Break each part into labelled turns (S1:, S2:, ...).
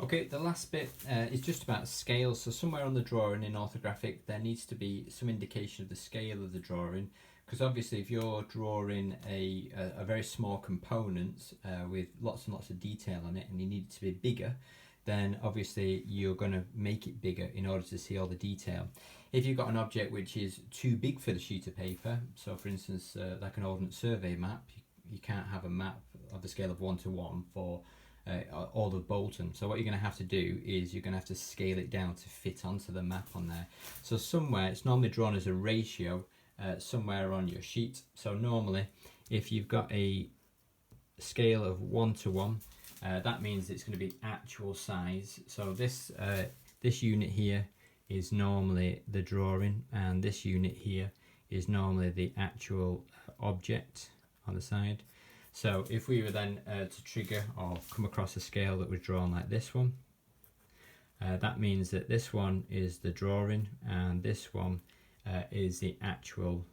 S1: Okay, the last bit is just about scale. So somewhere on the drawing in orthographic there needs to be some indication of the scale of the drawing, because obviously if you're drawing a very small component with lots and lots of detail on it and you need it to be bigger, then obviously you're going to make it bigger in order to see all the detail. If you've got an object which is too big for the sheet of paper, so for instance like an ordnance survey map, you can't have a map of the scale of 1:1 for all of Bolton. So what you're going to have to do is you're going to have to scale it down to fit onto the map on there. So somewhere, it's normally drawn as a ratio somewhere on your sheet. So normally if you've got a scale of 1:1, that means it's going to be actual size. So this unit here is normally the drawing, and this unit here is normally the actual object on the side. So if we were then to trigger or come across a scale that was drawn like this one, that means that this one is the drawing and this one is the actual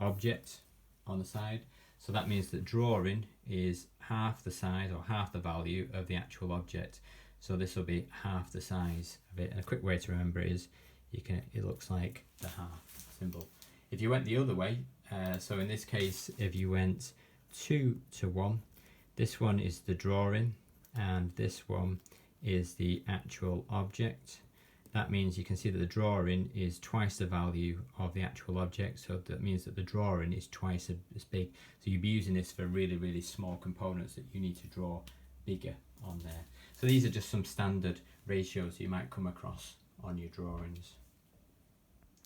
S1: object on the side. So that means that drawing is half the size or half the value of the actual object. So this will be half the size of it. And a quick way to remember it is it looks like the half symbol. If you went the other way, so in this case, if you went 2:1, this one is the drawing and this one is the actual object. That means you can see that the drawing is twice the value of the actual object, so that means that the drawing is twice as big. So you'll be using this for really, really small components that you need to draw bigger on there. So these are just some standard ratios you might come across on your drawings.